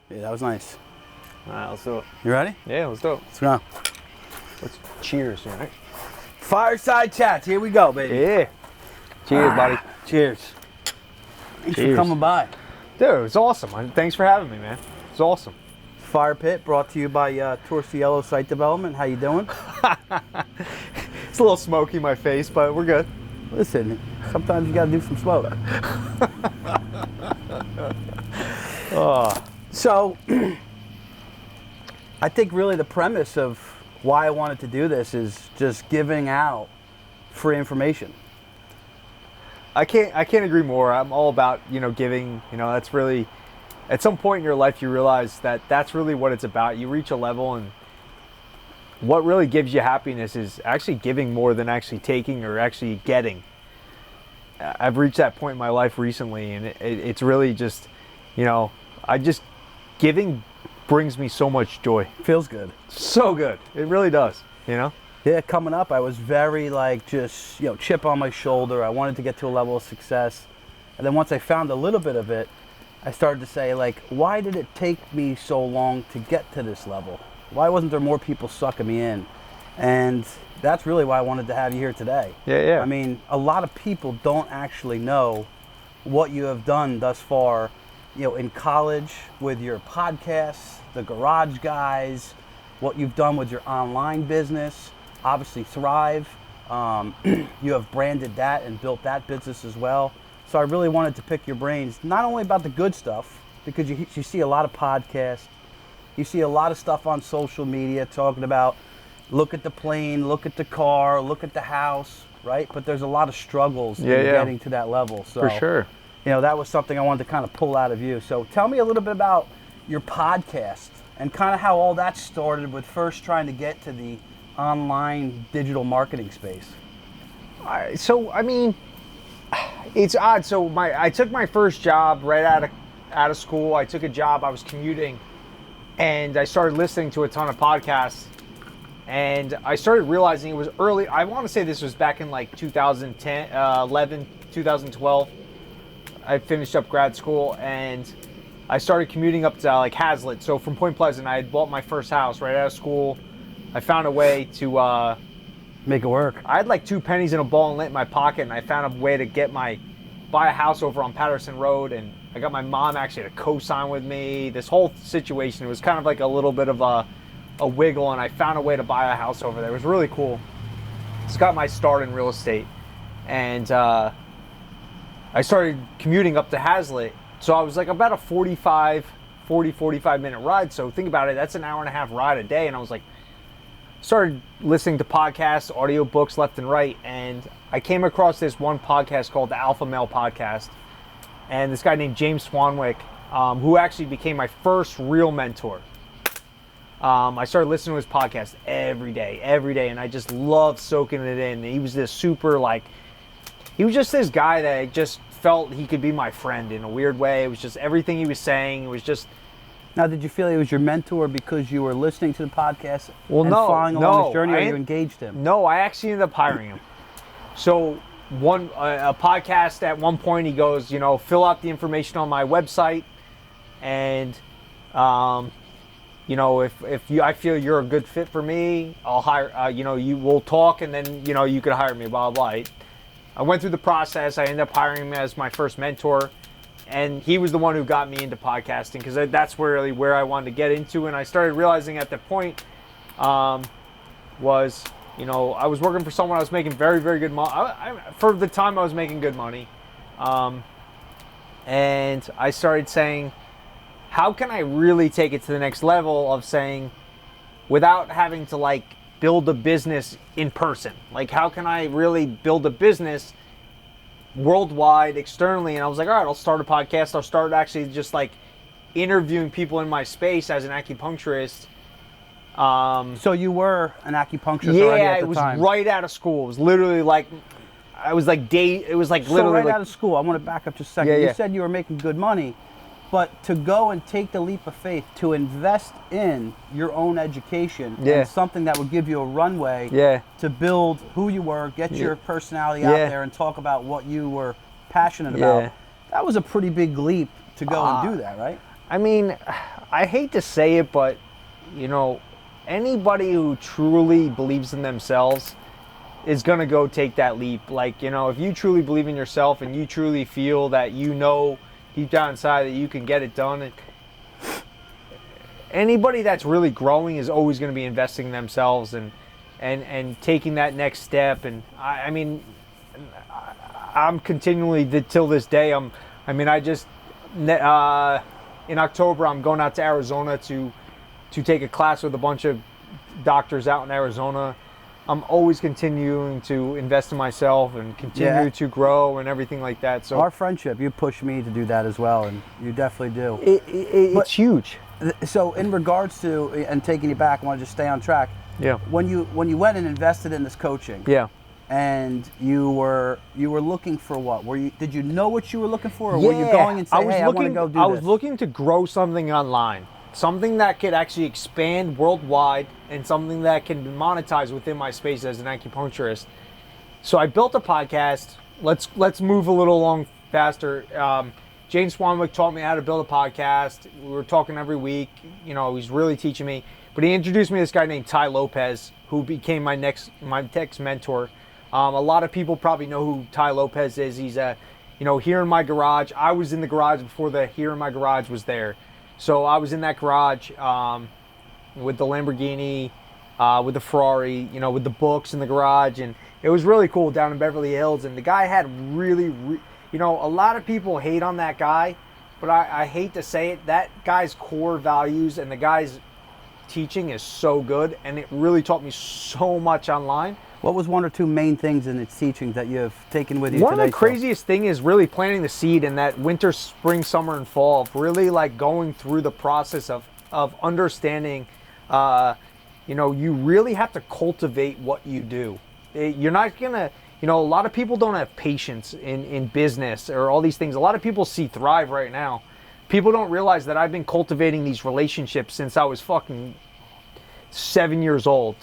Yeah, that was nice. All right, let's do it. You ready? Yeah, let's do it. Let's go. Let's cheers, all right? Fireside chats. Here we go, baby. Yeah. Cheers, buddy. Cheers. Thanks for Cheers. coming by. Dude, it was awesome. Thanks for having me, man. It's awesome. Fire Pit brought to you by Torciello Site Development. How you doing? It's a little smoky in my face, but we're good. Listen, sometimes you gotta do some smoke. So, I think really the premise of why I wanted to do this is just giving out free information. I can't agree more. I'm all about, giving, that's really, at some point in your life you realize that that's really what it's about. You reach a level and what really gives you happiness is actually giving more than actually taking or actually getting. I've reached that point in my life recently, and it's really just, giving brings me so much joy. Feels good. So good. It really does, Yeah, coming up, I was very just, chip on my shoulder. I wanted to get to a level of success. And then once I found a little bit of it, I started to say, why did it take me so long to get to this level? Why wasn't there more people sucking me in? And that's really why I wanted to have you here today. Yeah. I mean, a lot of people don't actually know what you have done thus far, in college with your podcasts, the Garage Guys, what you've done with your online business, obviously Thrive. You have branded that and built that business as well. So I really wanted to pick your brains, not only about the good stuff, because you see a lot of podcasts, you see a lot of stuff on social media talking about look at the plane, look at the car, look at the house, right? But there's a lot of struggles in getting to that level. So, for sure. That was something I wanted to kind of pull out of you. So tell me a little bit about your podcast and kind of how all that started with first trying to get to the online digital marketing space. It's odd. So I took my first job right out of school. I took a job. I was commuting, and I started listening to a ton of podcasts. And I started realizing it was early. I want to say this was back in 2010, 11, 2012. I finished up grad school and I started commuting up to Hazlitt. So from Point Pleasant, I had bought my first house right out of school. I found a way to make it work. I had 2 pennies in a ball and lint in my pocket, and I found a way to buy a house over on Patterson Road, and I got my mom actually to co-sign with me. This whole situation, it was kind of like a little bit of a wiggle, and I found a way to buy a house over there. It was really cool. It's got my start in real estate, and I started commuting up to Hazlitt. So I was about a 45 minute ride. So think about it, that's an hour and a half ride a day. And I was started listening to podcasts, audiobooks left and right. And I came across this one podcast called the Alpha Male Podcast. And this guy named James Swanwick, who actually became my first real mentor. I started listening to his podcast every day. And I just loved soaking it in. He was this super he was just this guy that I just felt he could be my friend in a weird way. It was just everything he was saying. It was just. Now, did you feel he was your mentor because you were listening to the podcast following along no, this journey, or you engaged him? No, I actually ended up hiring him. So a podcast at one point, he goes, fill out the information on my website, and if I feel you're a good fit for me, I'll hire. You will talk, and then you could hire me. Blah blah. I went through the process. I ended up hiring him as my first mentor, and he was the one who got me into podcasting because that's really where I wanted to get into. And I started realizing at that point I was working for someone. I was making very, very good money. For the time, I was making good money, and I started saying, how can I really take it to the next level of saying, without having to build a business in person? How can I really build a business worldwide, externally? And I was all right, I'll start a podcast. I'll start actually just interviewing people in my space as an acupuncturist. So you were an acupuncturist already at the time? Yeah, it was right out of school. It was literally it was literally right out of school. I want to back up just a second. Yeah. You said you were making good money. But to go and take the leap of faith, to invest in your own education and something that would give you a runway to build who you were, get your personality out there, and talk about what you were passionate about, that was a pretty big leap to go and do that, right? I mean, I hate to say it, but, anybody who truly believes in themselves is going to go take that leap. Like, if you truly believe in yourself and you truly feel that deep down inside that you can get it done, anybody that's really growing is always going to be investing in themselves and taking that next step. And I mean, I'm continually, till this day, in October, I'm going out to Arizona to take a class with a bunch of doctors out in Arizona. I'm always continuing to invest in myself and continue to grow and everything like that. So our friendship, you push me to do that as well, and you definitely do. It's huge. So in regards to, and taking you back, I want to just stay on track. Yeah. When you went and invested in this coaching. Yeah. And you were looking for what? Did you know what you were looking for, or were you going and saying, I want to go do this? I was looking to grow something online, something that could actually expand worldwide, and something that can monetize within my space as an acupuncturist. So I built a podcast. Let's move a little along faster. James Swanwick taught me how to build a podcast. We were talking every week. He's really teaching me. But he introduced me to this guy named Ty Lopez, who became my next mentor. A lot of people probably know who Ty Lopez is. He's Here in My Garage. I was in the garage before the Here in My Garage was there. So I was in that garage with the Lamborghini, with the Ferrari, with the books in the garage. And it was really cool down in Beverly Hills. And the guy had a lot of people hate on that guy, but I hate to say it, that guy's core values and the guy's teaching is so good. And it really taught me so much online. What was one or two main things in its teachings that you have taken with you One today? of the craziest thing is really planting the seed in that winter, spring, summer, and fall, of really like going through the process of understanding, you really have to cultivate what you do. You're not going to, a lot of people don't have patience in business or all these things. A lot of people see Thrive right now. People don't realize that I've been cultivating these relationships since I was fucking 7 years old,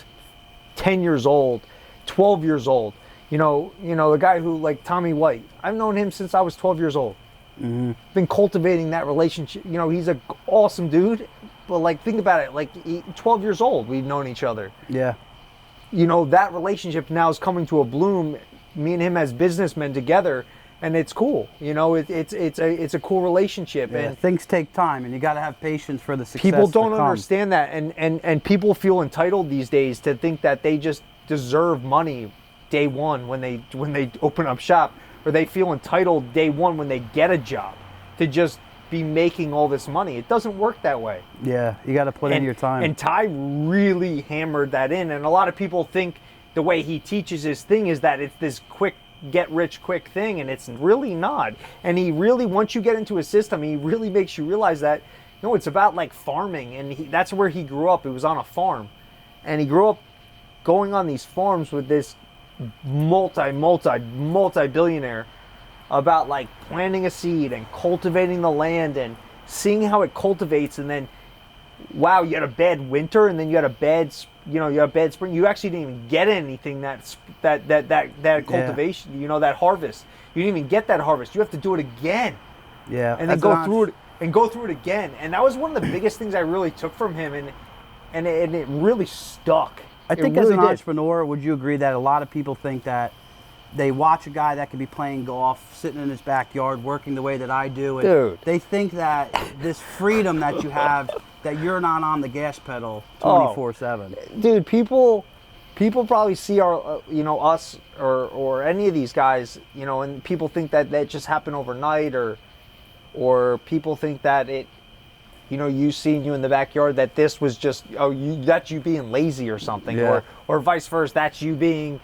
10 years old, 12 years old. The guy who, like Tommy White, I've known him since I was 12 years old. Mm-hmm. Been cultivating that relationship. He's an awesome dude, but like, think about it, 12 years old, we've known each other. Yeah. That relationship now is coming to a bloom, me and him as businessmen together, and it's cool. It's a cool relationship. Yeah, and things take time, and you got to have patience for the success. People don't understand that, and people feel entitled these days to think that they just deserve money day one when they open up shop, or they feel entitled day one when they get a job to just be making all this money. It doesn't work that way. Yeah, you got to put in your time. And Ty really hammered that in, and a lot of people think the way he teaches his thing is that it's this quick get rich quick thing, and it's really not. And he really, once you get into his system, he really makes you realize that it's about like farming, and that's where he grew up. It was on a farm, and he grew up going on these farms with this multi-billionaire about like planting a seed and cultivating the land and seeing how it cultivates, and then wow, you had a bad winter, and then you had a bad spring. You actually didn't even get anything that cultivation, that harvest. You didn't even get that harvest. You have to do it again. Yeah. And then go through it again. And that was one of the biggest things I really took from him, and it really stuck. I think as an entrepreneur, would you agree that a lot of people think that they watch a guy that could be playing golf, sitting in his backyard, working the way that I do, and dude, they think that this freedom that you have, that you're not on the gas pedal 24/7. Dude, people probably see our, us or any of these guys, and people think that just happened overnight, or people think that it, you seeing you in the backyard, that this was just, that's you being lazy or something, yeah. or vice versa, that's you being.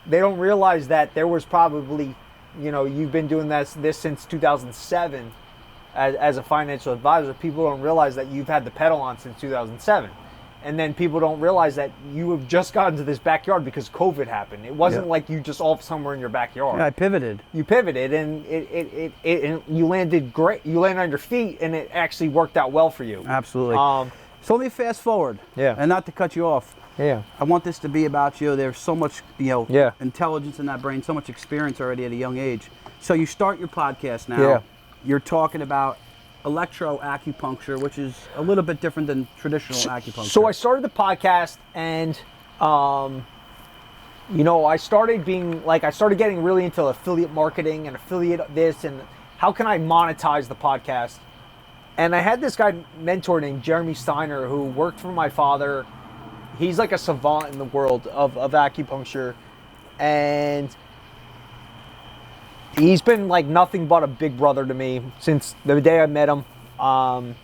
They don't realize that there was probably, you've been doing this since 2007 as a financial advisor. People don't realize that you've had the pedal on since 2007. And then people don't realize that you have just gotten to this backyard because COVID happened. It wasn't like you just all somewhere in your backyard. Yeah, I pivoted. You pivoted, and and you landed great. You landed on your feet, and it actually worked out well for you. Absolutely. So let me fast forward. Yeah. And not to cut you off. Yeah. I want this to be about you. There's so much, intelligence in that brain, so much experience already at a young age. So you start your podcast now. Yeah. You're talking about Electro-Acupuncture, which is a little bit different than traditional acupuncture. So I started the podcast, and I started getting really into affiliate marketing and affiliate this, and how can I monetize the podcast? And I had this guy mentor named Jeremy Steiner who worked for my father. He's like a savant in the world of acupuncture, and he's been like nothing but a big brother to me since the day I met him. I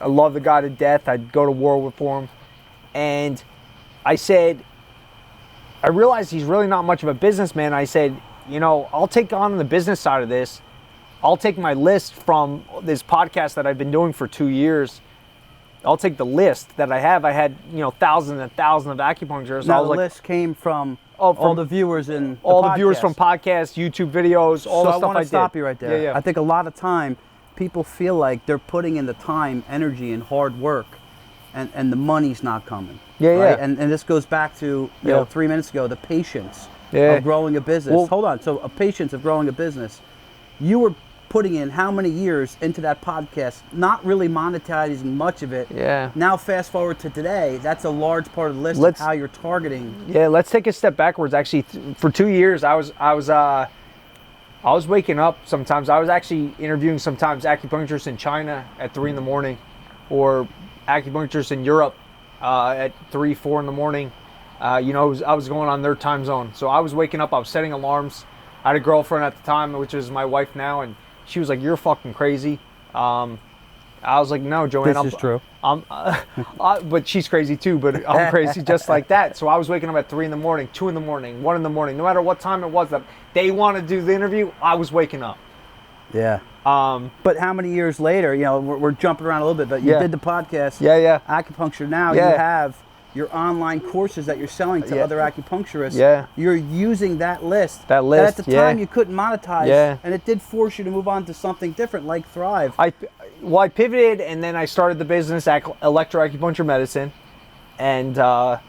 love the guy to death. I'd go to war for him. And I said, I realized he's really not much of a businessman. I said, I'll take on the business side of this. I'll take my list from this podcast that I've been doing for 2 years. I'll take the list that I have. I had, thousands and thousands of acupuncturists. Now, the list came from all the viewers in the viewers from podcasts, YouTube videos, all the stuff I did. So I want to stop you right there. Yeah. I think a lot of time people feel like they're putting in the time, energy, and hard work, and the money's not coming. Right? And this goes back to 3 minutes ago, the patience of growing a business. Well, hold on. So a patience of growing a business. You were putting in how many years into that podcast, not really monetizing much of it. Yeah. Now fast forward to today, that's a large part of the list of how you're targeting. Yeah, let's take a step backwards. Actually, for 2 years, I was waking up sometimes. I was actually interviewing sometimes acupuncturists in China at 3 a.m, or acupuncturists in Europe at 3, 4 a.m. I was going on their time zone. So I was waking up, I was setting alarms. I had a girlfriend at the time, which is my wife now, and she was like, "You're fucking crazy." I was like, "No, Joanne, this is true." But she's crazy too. But I'm crazy just like that. So I was waking up at 3 a.m, 2 a.m, 1 a.m. No matter what time it was that they want to do the interview, I was waking up. Yeah. But how many years later? We're jumping around a little bit, but you did the podcast. Yeah. Acupuncture. Now you have your online courses that you're selling to other acupuncturists. Yeah. You're using that list. That list. At the time you couldn't monetize. Yeah. And it did force you to move on to something different like Thrive. I pivoted, and then I started the business Electro-Acupuncture Medicine, and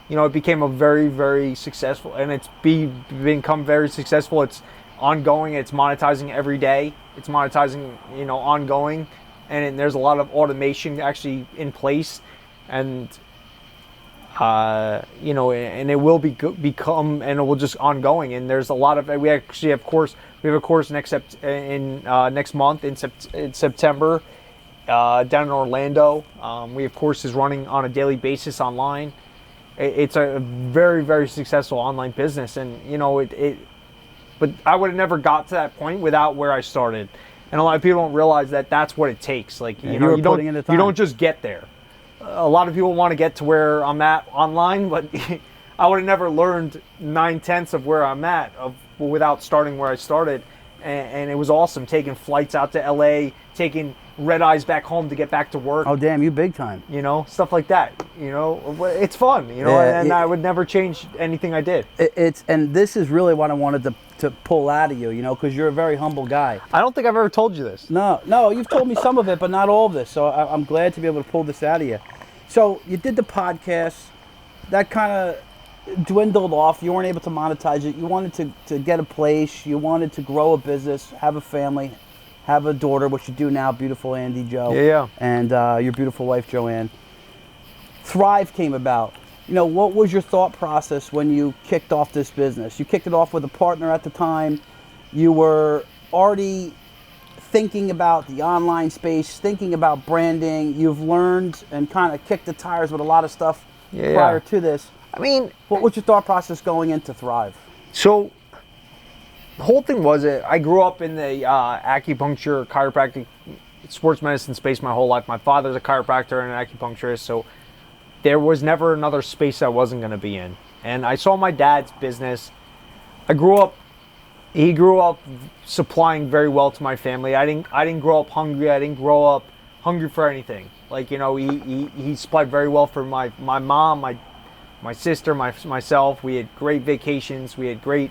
it became a very, very successful, and it's become very successful. It's ongoing. It's monetizing every day. It's monetizing, ongoing, and there's a lot of automation actually in place, and and it will become, and it will just ongoing. And there's a lot of, we actually have a course next month in September down in Orlando. We have courses running on a daily basis online. It's a very, very successful online business, and but I would have never got to that point without where I started. And a lot of people don't realize that that's what it takes. Like, you don't just get there. A lot of people want to get to where I'm at online, but I would have never learned 9/10 of where I'm at without starting where I started. And it was awesome taking flights out to LA, taking red eyes back home to get back to work. Oh, damn, you big time. Stuff like that. It's fun, and I would never change anything I did. And this is really what I wanted to pull out of you, because you're a very humble guy. I don't think I've ever told you this. No, you've told me some of it, but not all of this. So I'm glad to be able to pull this out of you. So you did the podcast, that kind of dwindled off. You weren't able to monetize it. You wanted to get a place. You wanted to grow a business, have a family, have a daughter, which you do now, beautiful Andy Jo. Yeah. And your beautiful wife, Joanne. Thrive came about. What was your thought process when you kicked off this business? You kicked it off with a partner at the time. You were already thinking about the online space, thinking about branding. You've learned and kind of kicked the tires with a lot of stuff prior to this. I mean, what was your thought process going into Thrive? So the whole thing was I grew up in the acupuncture, chiropractic, sports medicine space my whole life. My father's a chiropractor and an acupuncturist, so there was never another space I wasn't going to be in. And I saw my dad's business. He grew up supplying very well to my family. I didn't grow up hungry. I didn't grow up hungry for anything. Like, he supplied very well for my mom, my sister, myself. We had great vacations. We had great,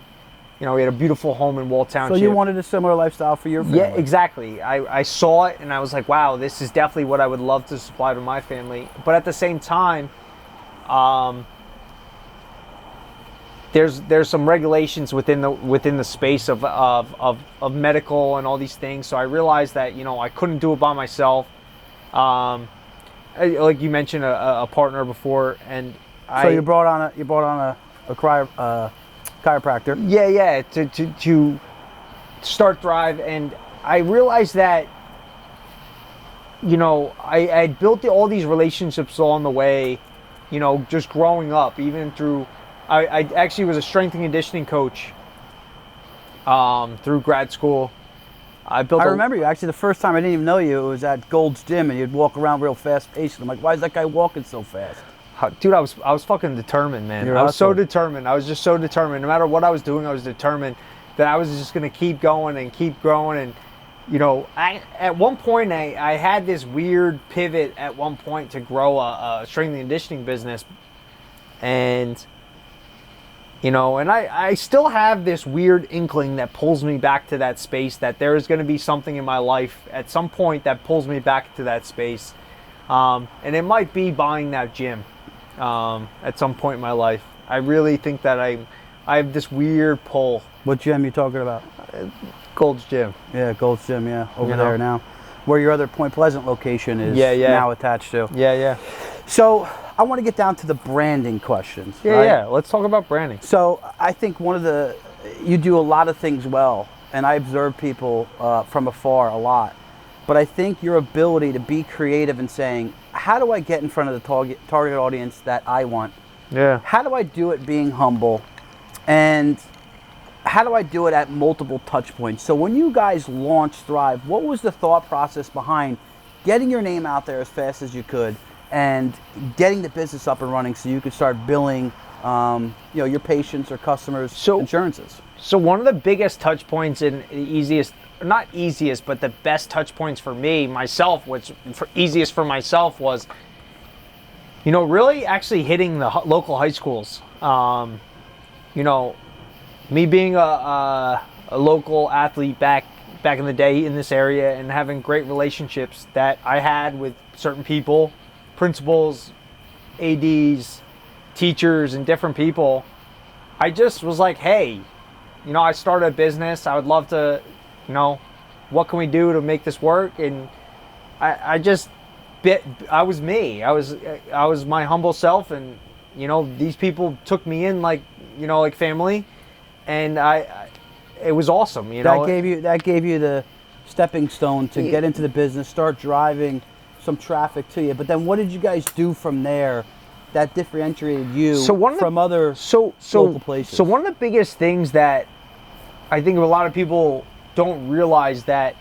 we had a beautiful home in Wall Township. So you wanted a similar lifestyle for your family? Yeah, exactly. I saw it and I was like, wow, this is definitely what I would love to supply to my family. But at the same time, there's some regulations within the space of medical and all these things. So I realized that I couldn't do it by myself. Like you mentioned, a partner before, and So you brought on a chiropractor. Yeah, to start Thrive, and I realized that, you know, I built all these relationships along the way, you know, just growing up, even through, I actually was a strength and conditioning coach through grad school. I remember you. Actually, the first time I didn't even know you, it was at Gold's Gym, and you'd walk around real fast paced. I'm like, why is that guy walking so fast? Dude, I was fucking determined, man. I was so determined. I was just so determined. No matter what I was doing, I was determined that I was just going to keep going and keep growing. And, you know, at one point, I had this weird pivot at one point to grow a strength and conditioning business. And, you know, and I still have this weird inkling that pulls me back to that space, that there is going to be something in my life at some point that pulls me back to that space. And it might be buying that gym at some point in my life. I really think that I have this weird pull. What gym you talking about? Gold's Gym. Yeah, Gold's Gym, yeah, over there now. Where your other Point Pleasant location is now attached to. Yeah. So I want to get down to the branding questions. Yeah, right? yeah. Let's talk about branding. So I think you do a lot of things well, and I observe people from afar a lot. But I think your ability to be creative and saying, how do I get in front of the target audience that I want? Yeah. How do I do it being humble? And how do I do it at multiple touch points? So when you guys launched Thrive, what was the thought process behind getting your name out there as fast as you could and getting the business up and running so you could start billing your patients or customers insurances? So one of the biggest touch points and not easiest, but the best touch points for me, myself, easiest for myself was, you know, really actually hitting the local high schools. You know, me being a local athlete back in the day in this area and having great relationships that I had with certain people, principals, ADs, teachers, and different people, I just was like, hey, you know, I started a business. I would love to, you know, what can we do to make this work? And I was me. I was my humble self, and, you know, these people took me in like family, and it was awesome. You know, that gave you the stepping stone to get into the business, start driving some traffic to you. But then what did you guys do from there that differentiated you from other local places? So one of the biggest things that I think a lot of people don't realize is that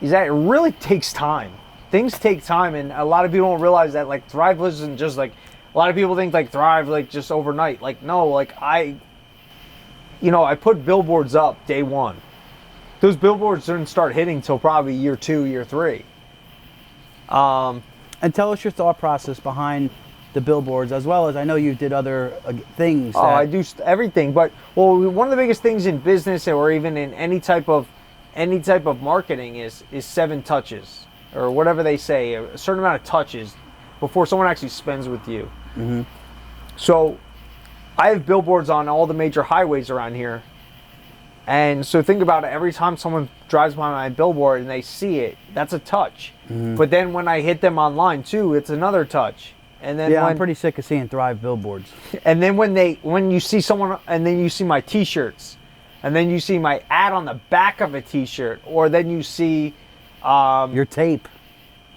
it really takes time. Things take time, and a lot of people don't realize that, like, Thrive isn't just like, a lot of people think like Thrive like just overnight. Like, no, like I put billboards up day one. Those billboards didn't start hitting till probably year 2, year 3. And tell us your thought process behind the billboards, as well as I know you did other things. I do everything, but one of the biggest things in business or even in any type of marketing is 7 touches, or whatever they say, a certain amount of touches before someone actually spends with you. Mm-hmm. So I have billboards on all the major highways around here. And so think about it, every time someone drives by my billboard and they see it, that's a touch. Mm-hmm. But then when I hit them online too, it's another touch. And then I'm pretty sick of seeing Thrive billboards. And then when you see someone, and then you see my t-shirts, and then you see my ad on the back of a t-shirt, or then you see your tape.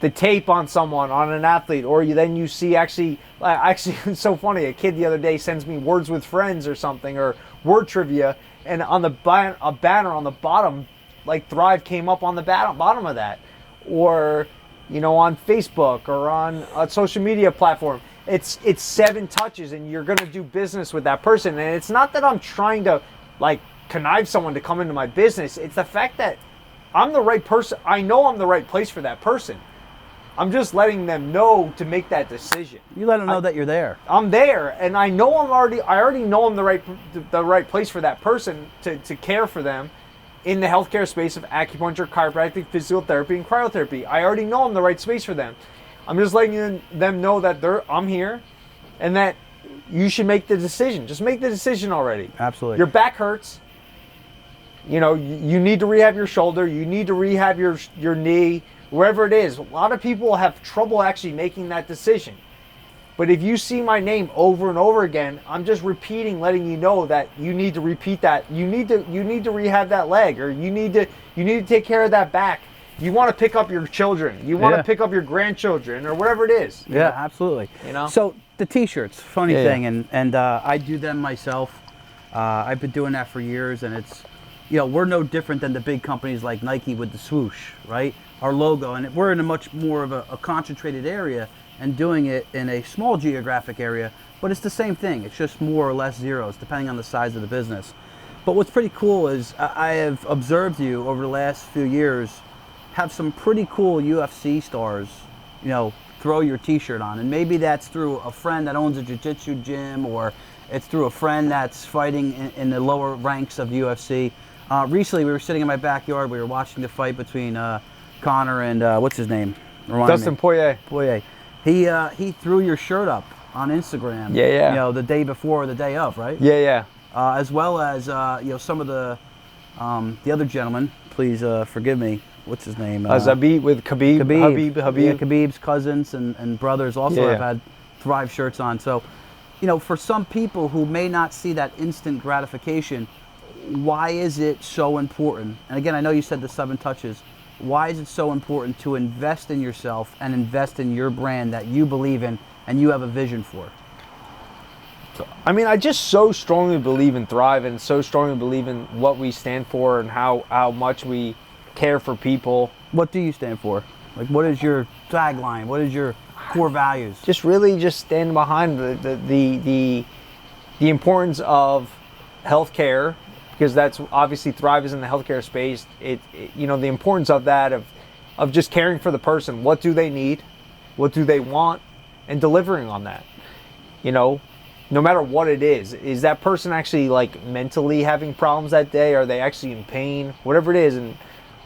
The tape on someone, on an athlete, or then you see actually it's so funny, a kid the other day sends me Words with Friends or something, or word trivia, and on a banner on the bottom, like Thrive came up on the bottom of that. Or, you know, on Facebook or on a social media platform, it's 7 touches, and you're going to do business with that person. And it's not that I'm trying to like connive someone to come into my business. It's the fact that I'm the right person. I know I'm the right place for that person. I'm just letting them know to make that decision. You let them know that you're there. I'm there, and I know I already know I'm the right place for that person to care for them in the healthcare space of acupuncture, chiropractic, physical therapy, and cryotherapy. I already know I'm the right space for them. I'm just letting them know that I'm here, and that you should make the decision. Just make the decision already. Absolutely. Your back hurts. You know, you need to rehab your shoulder. You need to rehab your knee, wherever it is. A lot of people have trouble actually making that decision. But if you see my name over and over again, I'm just repeating, letting you know that you need to repeat that. You need to rehab that leg, or you need to take care of that back. You want to pick up your children. You want to pick up your grandchildren, or whatever it is. Yeah, absolutely. You know. So the T-shirts, funny thing, and I do them myself. I've been doing that for years, and it's, we're no different than the big companies like Nike with the swoosh, right? Our logo, and we're in a much more of a concentrated area and doing it in a small geographic area, but it's the same thing. It's just more or less zeros depending on the size of the business. But what's pretty cool is I have observed you over the last few years have some pretty cool UFC stars, throw your T-shirt on, and maybe that's through a friend that owns a jiu-jitsu gym, or it's through a friend that's fighting in the lower ranks of UFC. Recently, we were sitting in my backyard. We were watching the fight between Connor and what's his name? Dustin Poirier. He threw your shirt up on Instagram. Yeah. The day before or the day of, right? Yeah. As well as some of the other gentlemen. Please forgive me. What's his name? Zabit with Khabib. Habib. Yeah, Khabib's cousins and brothers also have had Thrive shirts on. So, for some people who may not see that instant gratification, why is it so important? And again, I know you said the 7 touches. Why is it so important to invest in yourself and invest in your brand that you believe in and you have a vision for? I mean, I just so strongly believe in Thrive, and so strongly believe in what we stand for and how much we care for people. What do you stand for? Like, what is your tagline? What is your core values? Just really just stand behind the importance of healthcare, because that's obviously Thrive is in the healthcare space. The importance of that, of just caring for the person. What do they need? What do they want? And delivering on that. No matter what it is that person actually like mentally having problems that day? Are they actually in pain? Whatever it is, and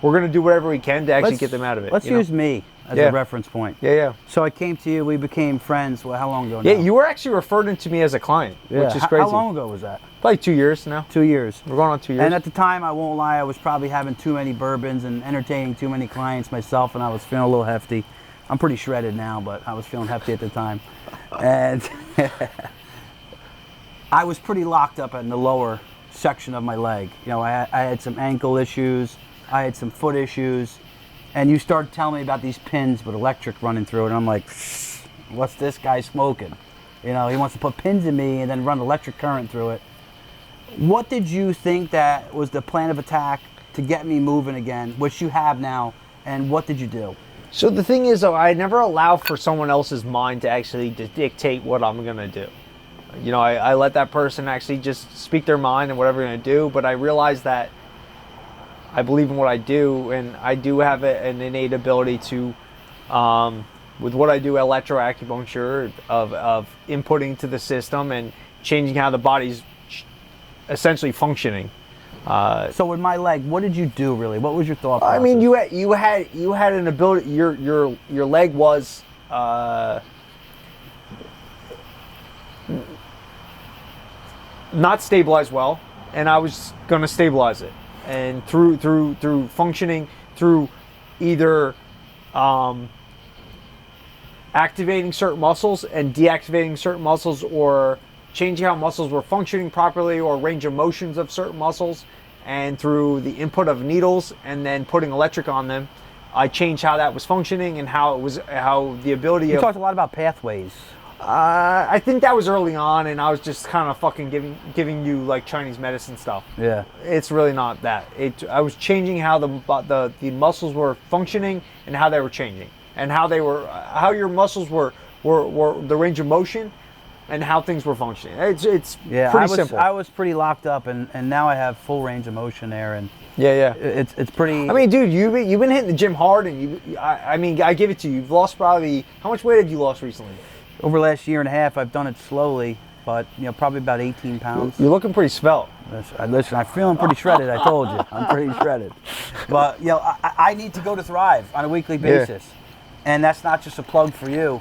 we're going to do whatever we can to actually get them out of it. Let's use me as a reference point. Yeah. So I came to you, we became friends, how long ago now? Yeah, you were actually referred to me as a client, which is crazy. How long ago was that? Probably 2 years now. 2 years. We're going on 2 years. And at the time, I won't lie, I was probably having too many bourbons and entertaining too many clients myself, and I was feeling a little hefty. I'm pretty shredded now, but I was feeling hefty at the time. And I was pretty locked up in the lower section of my leg. I had some ankle issues, I had some foot issues, and you started telling me about these pins with electric running through it, and I'm like, what's this guy smoking? He wants to put pins in me and then run electric current through it. What did you think that was the plan of attack to get me moving again, which you have now, and what did you do? So the thing is, though, I never allow for someone else's mind to actually dictate what I'm going to do. I let that person actually just speak their mind and whatever they're going to do, but I realize that I believe in what I do, and I do have an innate ability to, with what I do, Electro-Acupuncture, of inputting to the system and changing how the body's essentially functioning. So with my leg, what did you do really? What was your thought process? I mean, you had an ability. Your leg was not stabilized well, and I was going to stabilize it. And through functioning, through either activating certain muscles and deactivating certain muscles, or changing how muscles were functioning properly, or range of motions of certain muscles, and through the input of needles and then putting electric on them, I changed how that was functioning and how the ability You talked a lot about pathways. I think that was early on, and I was just kind of fucking giving you like Chinese medicine stuff. Yeah. It's really not that. I was changing how the muscles were functioning and how they were changing, and how your muscles were the range of motion and how things were functioning. It's pretty simple. I was pretty locked up, and now I have full range of motion there, and yeah. It's pretty. I mean, dude, you've been hitting the gym hard, and I give it to you. You've lost probably, how much weight have you lost recently? Over the last year and a half, I've done it slowly, but probably about 18 pounds. You're looking pretty svelte. Listen, I'm feeling pretty shredded. I told you, I'm pretty shredded. But I need to go to Thrive on a weekly basis, and that's not just a plug for you.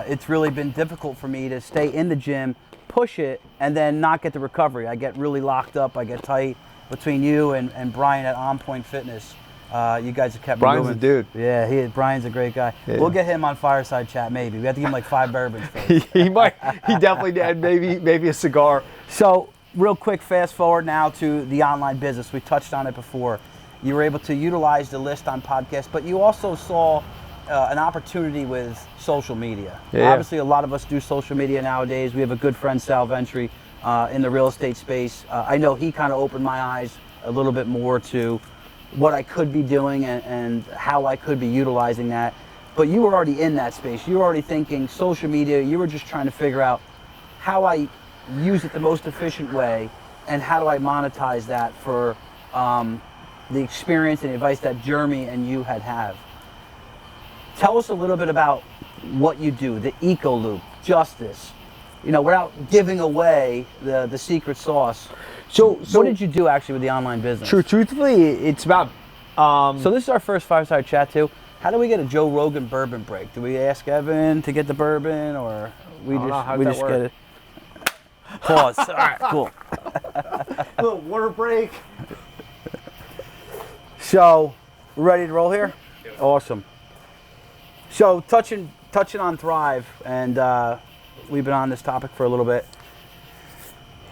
It's really been difficult for me to stay in the gym, push it, and then not get the recovery. I get really locked up. I get tight between you and Brian at On Point Fitness. You guys have kept me Brian's moving. a dude. Yeah, Brian's a great guy. Yeah. We'll get him on Fireside Chat maybe. We have to give him like 5 bourbons first. He definitely did. Maybe a cigar. So real quick, fast forward now to the online business. We touched on it before. You were able to utilize the list on podcasts, but you also saw an opportunity with social media. Yeah. Obviously, a lot of us do social media nowadays. We have a good friend, Sal Ventry, in the real estate space. I know he kind of opened my eyes a little bit more to what I could be doing and how I could be utilizing that. But you were already in that space. You were already thinking social media. You were just trying to figure out how I use it the most efficient way and how do I monetize that for the experience and advice that Jeremy and you have. Tell us a little bit about what you do, the eco loop, justice, without giving away the secret sauce. So what did you do actually with the online business? Truthfully, it's about. So this is our first Fireside Chat too. How do we get a Joe Rogan bourbon break? Do we ask Evan to get the bourbon, or we just get it? Pause. All right, cool. Little water break. So, ready to roll here? Awesome. So touching on Thrive, and we've been on this topic for a little bit.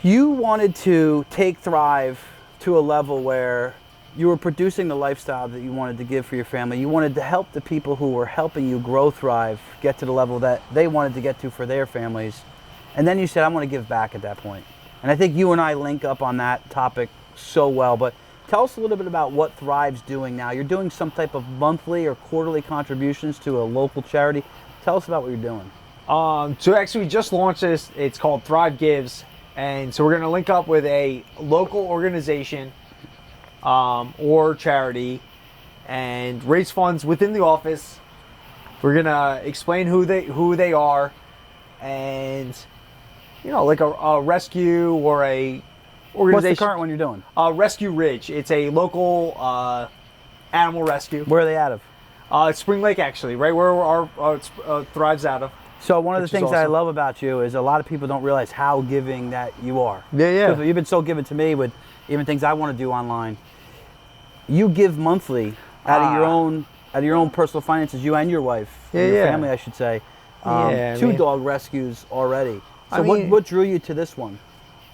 You wanted to take Thrive to a level where you were producing the lifestyle that you wanted to give for your family. You wanted to help the people who were helping you grow Thrive get to the level that they wanted to get to for their families. And then you said, I want to give back at that point. And I think you and I link up on that topic so well. But tell us a little bit about what Thrive's doing now. You're doing some type of monthly or quarterly contributions to a local charity. Tell us about what you're doing. So actually we just launched this. It's called Thrive Gives. And so we're going to link up with a local organization or charity and raise funds within the office. We're going to explain who they are, and like a rescue or a organization. What's the current one you're doing? Rescue Ridge. It's a local animal rescue. Where are they out of? Spring Lake, actually, right where our Thrive's out of. So one of the things awesome. that I love about you is a lot of people don't realize how giving that you are. Yeah. You've been so giving to me with even things I want to do online. You give monthly out of your own personal finances, you and your wife, your family, I should say. 2 dog rescues already. So what drew you to this one?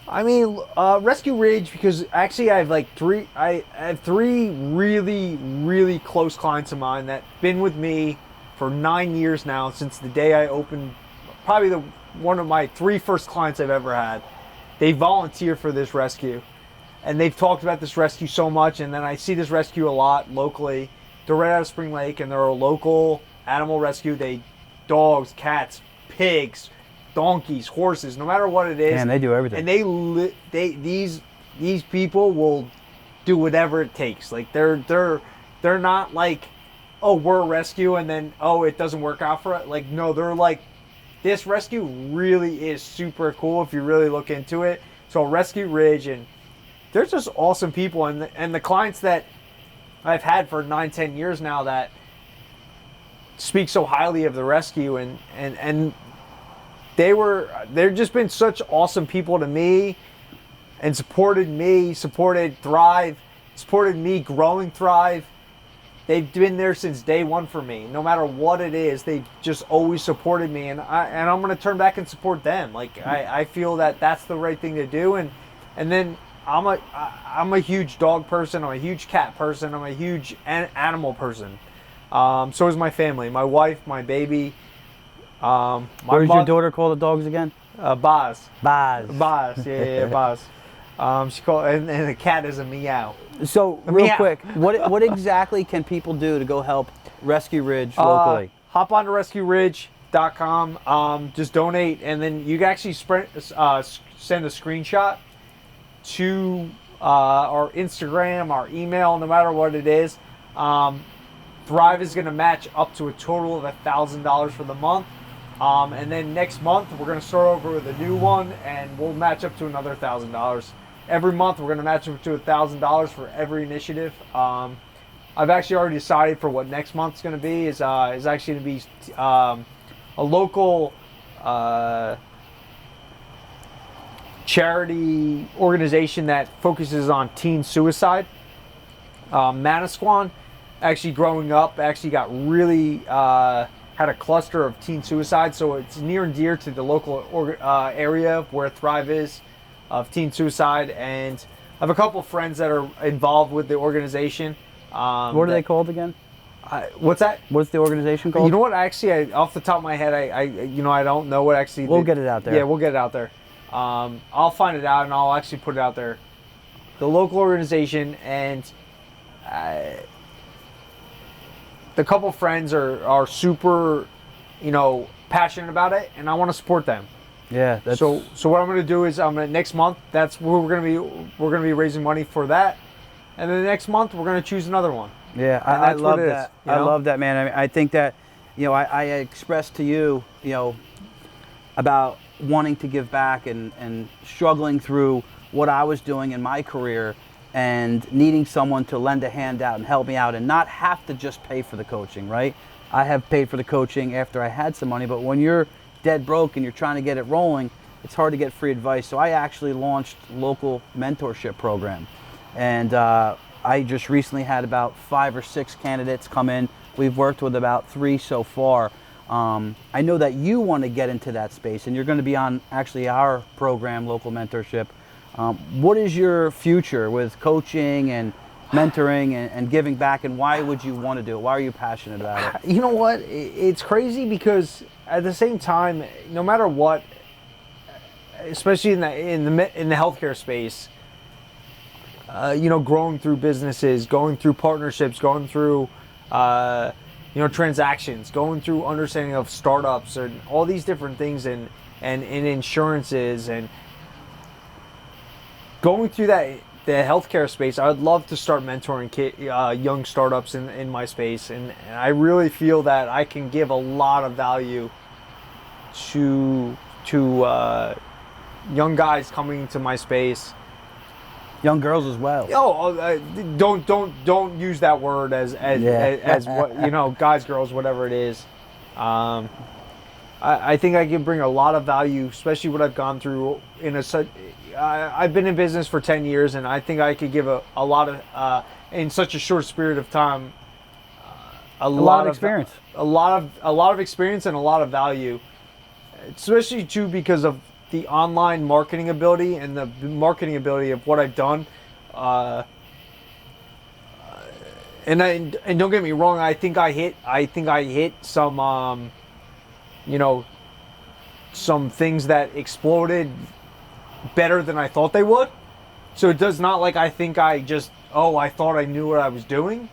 Rescue Ridge, because actually I have 3 really, really close clients of mine that been with me for 9 years now, since the day I opened, probably one of my 3 first clients I've ever had. They volunteer for this rescue, and they've talked about this rescue so much, and then I see this rescue a lot locally. They're right out of Spring Lake, and they're a local animal rescue. Dogs, cats, pigs, donkeys, horses, no matter what it is. Man, they do everything. And these people will do whatever it takes. Like they're not like, oh, we're a rescue and then it doesn't work out for it. Like, no, they're like, this rescue really is super cool if you really look into it. So Rescue Ridge, and they're just awesome people, and the clients that I've had for 9-10 years now that speak so highly of the rescue, and they've just been such awesome people to me, and supported Thrive, supported me growing Thrive. They've been there since day one for me. No matter what it is, they've just always supported me, and I'm going to turn back and support them. Like I feel that that's the right thing to do, and then I'm a huge dog person. I'm a huge cat person. I'm a huge animal person. So is my family, my wife, my baby. What did your daughter call the dogs again? Baz. Baz. Yeah, Baz. She called, and the cat is a meow. So real quick, what exactly can people do to go help Rescue Ridge locally? Hop on to rescueridge.com. Just donate, and then you can actually send a screenshot to our Instagram, our email, no matter what it is. Thrive is going to match up to a total of $1,000 for the month. And then next month, we're going to start over with a new one, and we'll match up to another $1,000. Every month, we're going to match up to $1,000 for every initiative. I've actually already decided for what next month's going to be. Is actually going to be a local charity organization that focuses on teen suicide. Manasquan. actually growing up, actually got really had a cluster of teen suicide, so it's near and dear to the local area where Thrive is of teen suicide, and I have a couple of friends that are involved with the organization. What are they called again? What's that? What's the organization called? You know what? Actually, off the top of my head, I don't know what actually. We'll get it out there. Yeah, we'll get it out there. I'll find it out and I'll actually put it out there. The local organization, and the couple friends are super, passionate about it, and I want to support them. Yeah. So what I'm going to do is next month. That's where we're going to be raising money for that, and then the next month we're going to choose another one. Yeah, I love that. I love that, man. I mean, I think that, I expressed to you, about wanting to give back and struggling through what I was doing in my career and needing someone to lend a hand out and help me out and not have to just pay for the coaching, right? I have paid for the coaching after I had some money, but when you're dead broke and you're trying to get it rolling, it's hard to get free advice. So I actually launched local mentorship program, and I just recently had about 5 or 6 candidates come in. We've worked with about 3 so far. I know that you want to get into that space, and you're going to be on actually our program, Local Mentorship. What is your future with coaching and mentoring and giving back, and why would you want to do it? Why are you passionate about it? You know what? It's crazy because at the same time, no matter what, especially in the healthcare space, growing through businesses, going through partnerships, going through, transactions, going through understanding of startups and all these different things and insurances and going through the healthcare space. I would love to start mentoring young startups in my space. And I really feel that I can give a lot of value to young guys coming into my space. Young girls as well. Don't use that word as what guys, girls, whatever it is. I think I can bring a lot of value, especially what I've gone through I've been in business for 10 years, and I think I could give a lot of in such a short period of time. A lot of experience. A lot of experience and a lot of value, especially too because of the online marketing ability and the marketing ability of what I've done, and don't get me wrong, I think I hit some some things that exploded better than I thought they would. So it does not like I think I thought I knew what I was doing,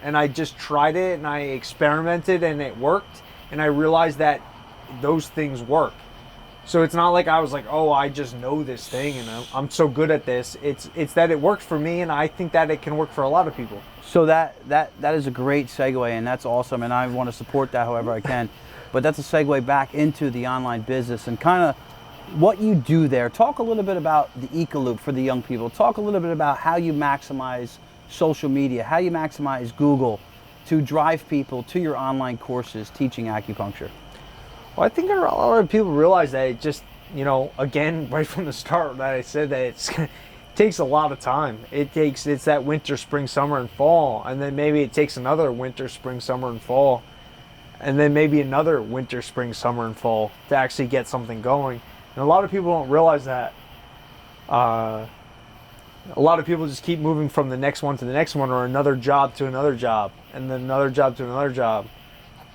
and I just tried it and I experimented and it worked, and I realized that those things work. So it's not like I was like, I just know this thing and I'm so good at this. It's that it worked for me, and I think that it can work for a lot of people. So that is a great segue, and that's awesome, and I want to support that however I can. But that's a segue back into the online business and kind of what you do there. Talk a little bit about the Eco-Loop for the young people. Talk a little bit about how you maximize social media, how you maximize Google to drive people to your online courses teaching acupuncture. Well, I think a lot of people realize that it just, again, right from the start that I said that it takes a lot of time. It's that winter, spring, summer, and fall. And then maybe it takes another winter, spring, summer, and fall. And then maybe another winter, spring, summer, and fall to actually get something going. And a lot of people don't realize that. A lot of people just keep moving from the next one to the next one, or another job to another job, and then another job to another job,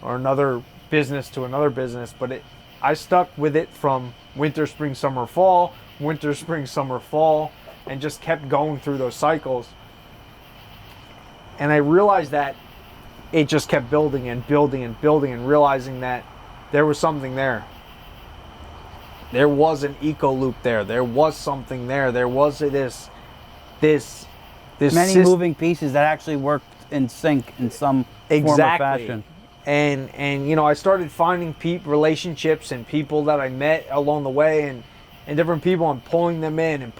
or another business to another business. But I stuck with it from winter, spring, summer, fall, winter, spring, summer, fall, and just kept going through those cycles. And I realized that it just kept building and building and building, and realizing that there was something there. There was an Eco-Loop there. There was something there. There was this many moving pieces that actually worked in sync in some form or fashion. And I started finding relationships and people that I met along the way, and different people, and pulling them in and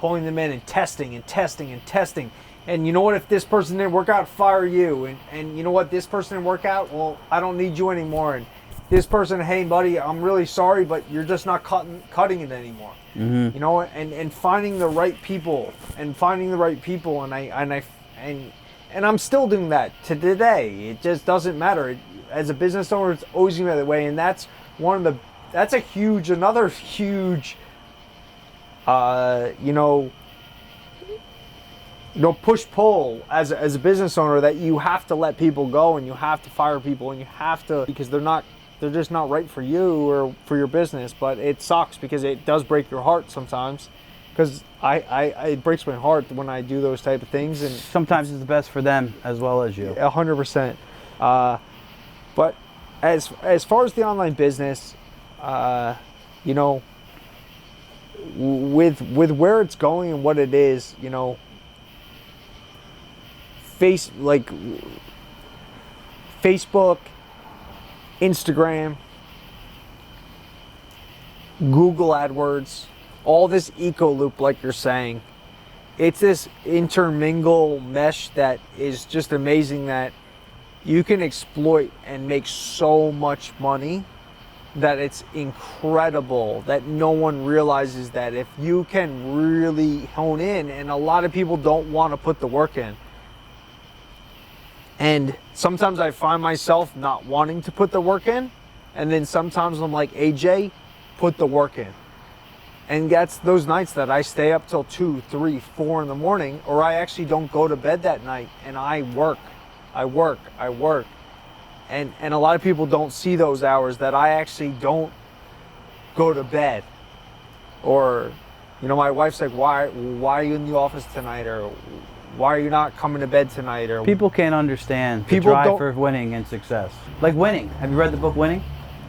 testing and testing and testing. And you know what, if this person didn't work out, fire you. And you know what, this person didn't work out, well, I don't need you anymore. And this person, hey buddy, I'm really sorry, but you're just not cutting it anymore. Mm-hmm. And finding the right people, and and I'm still doing that to today. It just doesn't matter. As a business owner, it's always going to be that way, and that's another huge, push-pull as a business owner, that you have to let people go and you have to fire people and you have to, because they're just not right for you or for your business. But it sucks because it does break your heart sometimes, because it breaks my heart when I do those type of things. And sometimes it's the best for them as well as you. 100%. But as far as the online business, with where it's going and what it is, Facebook, Instagram, Google AdWords, all this eco loop, like you're saying, it's this intermingle mesh that is just amazing, that you can exploit and make so much money that it's incredible, that no one realizes that if you can really hone in. And a lot of people don't want to put the work in. And sometimes I find myself not wanting to put the work in. And then sometimes I'm like, AJ, put the work in. And that's those nights that I stay up till 2, 3, 4 in the morning, or I actually don't go to bed that night and I work. And a lot of people don't see those hours that I actually don't go to bed. Or, my wife's like, why are you in the office tonight? Or why are you not coming to bed tonight? Or people can't understand the drive for winning and success. Like Winning. Have you read the book Winning?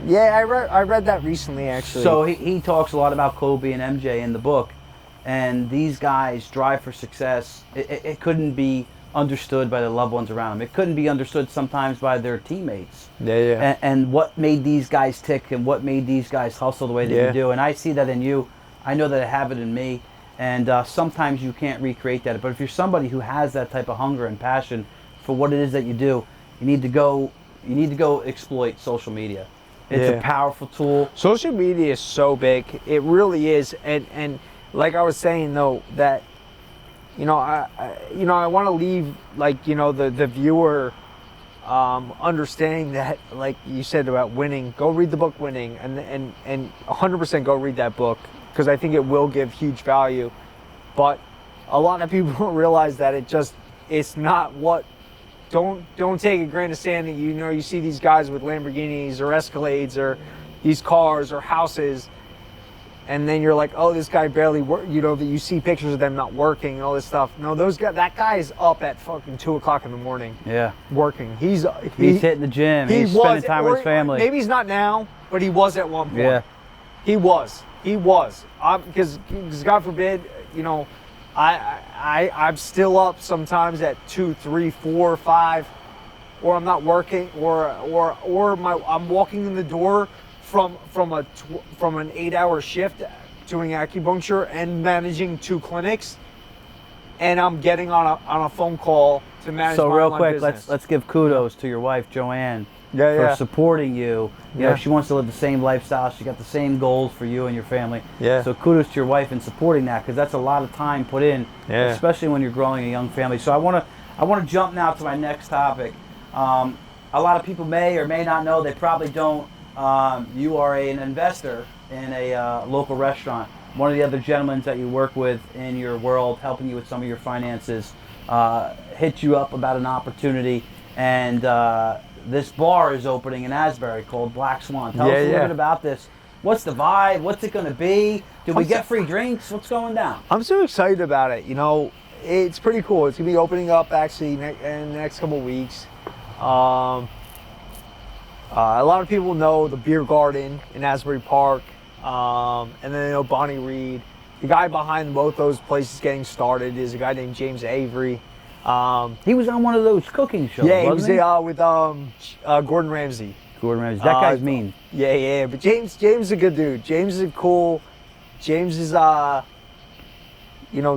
Yeah, I read that recently, actually. So he talks a lot about Kobe and MJ in the book. And these guys' drive for success, it couldn't be understood by the loved ones around them. It couldn't be understood sometimes by their teammates. Yeah. And what made these guys tick and what made these guys hustle the way that you do. And I see that in you. I know that I have it in me. And sometimes you can't recreate that. But if you're somebody who has that type of hunger and passion for what it is that you do, you need to go exploit social media. It's a powerful tool. Social media is so big. It really is. And like I was saying, though, that I want to leave, the viewer understanding that, like you said about winning, go read the book Winning, and 100% go read that book, because I think it will give huge value. But a lot of people don't realize that it's not what. Don't take a grain of sand that you see these guys with Lamborghinis or Escalades or these cars or houses, and then you're like, oh, this guy barely work. That you see pictures of them not working and all this stuff. No, that guy is up at fucking 2 o'clock in the morning. Yeah, working. He's hitting the gym. He's spending time with his family. Maybe he's not now, but he was at one point. Yeah, he was. Because God forbid, I'm still up sometimes at 2, 3, 4, 5, or I'm not working, or I'm walking in the door from an 8-hour shift doing acupuncture and managing 2 clinics, and I'm getting on a phone call to manage. So my real online quick, business. let's give kudos to your wife Joanne for supporting you. You know, she wants to live the same lifestyle. She got the same goals for you and your family. Yeah. So kudos to your wife in supporting that, because that's a lot of time put in, especially when you're growing a young family. So I want to jump now to my next topic. A lot of people may or may not know. They probably don't. You are an investor in a local restaurant. One of the other gentlemen that you work with in your world, helping you with some of your finances, hit you up about an opportunity, and this bar is opening in Asbury called Black Swan. Tell us a little bit about this. What's the vibe? What's it going to be? Do we get free drinks? What's going down? I'm so excited about it. It's pretty cool. It's going to be opening up actually in the next couple of weeks. A lot of people know the Beer Garden in Asbury Park, and then they know Bonnie Reed. The guy behind both those places getting started is a guy named James Avery. He was on one of those cooking shows, wasn't he? was with Gordon Ramsay. Gordon Ramsay. That guy's mean. Yeah. But James is a good dude. James is cool. James is,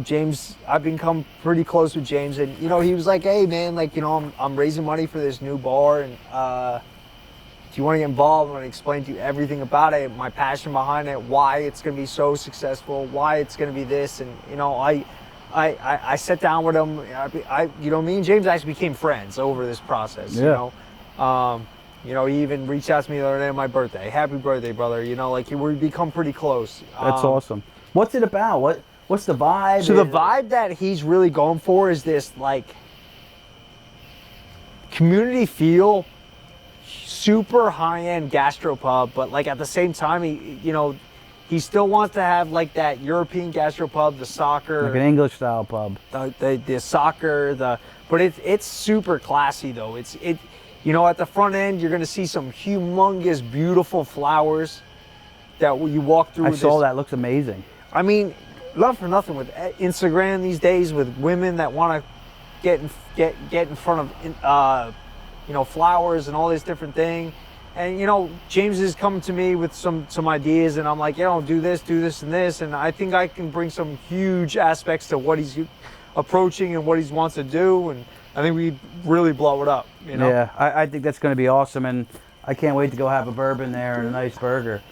James, I've become pretty close with James. And, he was like, hey, man, I'm raising money for this new bar. And if you want to get involved, I'm going to explain to you everything about it, my passion behind it, why it's going to be so successful, why it's going to be this. And, I sat down with him. Me and James actually became friends over this process. Yeah. He even reached out to me the other day on my birthday. Happy birthday, brother. We become pretty close. That's awesome. What's it about? What's the vibe? So the vibe that he's really going for is this like community feel, super high-end gastropub, but like at the same time, he still wants to have like that European gastropub, the soccer, like an English style pub. The soccer, but it's super classy though. At the front end, you're gonna see some humongous, beautiful flowers that you walk through. I saw that. Looks amazing. I mean, love for nothing with Instagram these days, with women that want to get in front of flowers and all this different thing. And James is coming to me with some ideas, and I'm like, do this and this, and I think I can bring some huge aspects to what he's approaching and what he wants to do, and I think we really blow it up. Yeah, I think that's going to be awesome, and I can't wait to go have a bourbon there and a nice burger.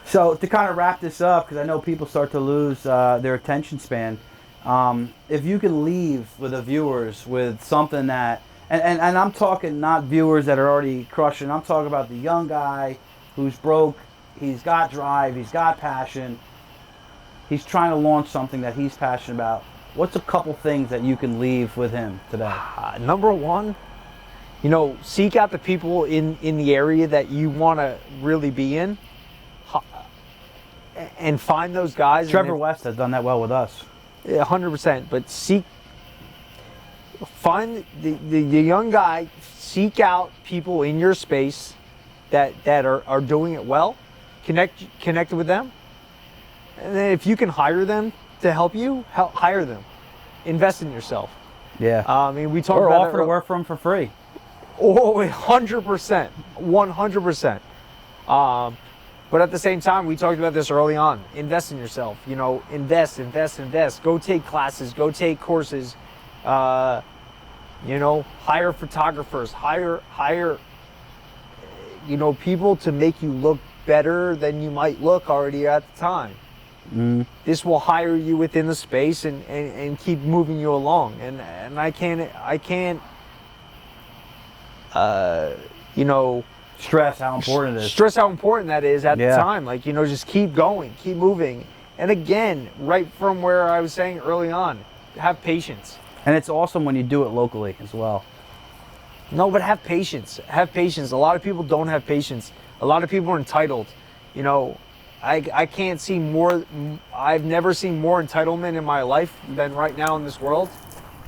So to kind of wrap this up, because I know people start to lose their attention span, if you can leave with the viewers with something that, and I'm talking not viewers that are already crushing, I'm talking about the young guy who's broke, he's got drive, he's got passion, he's trying to launch something that he's passionate about. What's a couple things that you can leave with him today? Number one, seek out the people in the area that you want to really be in, and find those guys. Trevor West has done that well with us. 100%. But find the young guy. Seek out people in your space that are doing it well. Connect with them, and then if you can hire them to help you, hire them. Invest in yourself. Yeah. We talk or about offer to work for them for free. Oh, 100%, 100%. But at the same time, we talked about this early on. Invest in yourself. Invest. Go take classes. Go take courses. Hire photographers. Hire. People to make you look better than you might look already at the time. This will hire you within the space and keep moving you along. And I can't. Stress how important it is. Stress how important that is at the time. Just keep going, keep moving. And again, right from where I was saying early on, have patience. And it's awesome when you do it locally as well. No, but have patience. Have patience. A lot of people don't have patience. A lot of people are entitled. I can't see more. I've never seen more entitlement in my life than right now in this world.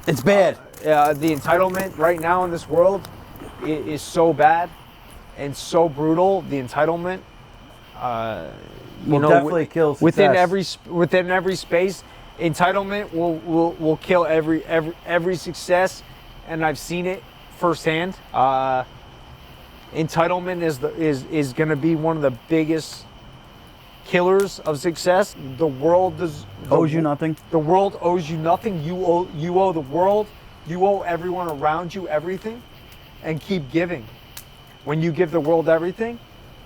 It's bad. The entitlement right now in this world is so bad and so brutal. The entitlement definitely kill success. within every space. Entitlement will kill every success, and I've seen it firsthand. Entitlement is going to be one of the biggest killers of success. The world owes you nothing. The world owes you nothing. You owe the world. You owe everyone around you everything, and keep giving. When you give the world everything,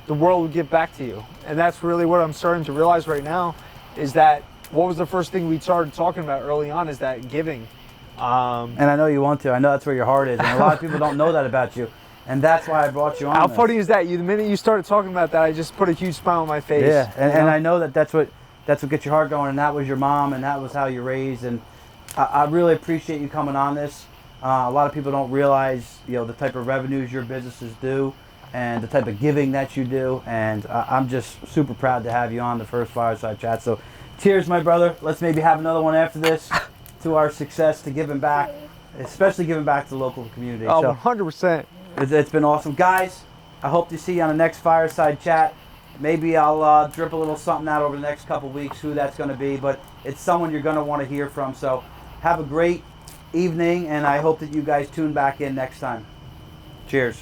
the world will give back to you. And that's really what I'm starting to realize right now, is that what was the first thing we started talking about early on, is that giving. And I know you want to. I know that's where your heart is. And a lot of people don't know that about you. And that's why I brought you on. How funny is that? The minute you started talking about that, I just put a huge smile on my face. Yeah, and I know that's what gets your heart going, and that was your mom, and that was how you raised. And I really appreciate you coming on this. A lot of people don't realize, the type of revenues your businesses do, and the type of giving that you do. And I'm just super proud to have you on the first Fireside Chat. So, cheers, my brother. Let's maybe have another one after this to our success, to giving back, especially giving back to the local community. Oh, so, 100%. It's been awesome. Guys, I hope to see you on the next Fireside Chat. Maybe I'll drip a little something out over the next couple weeks, who that's going to be. But it's someone you're going to want to hear from. So have a great evening, and I hope that you guys tune back in next time. Cheers.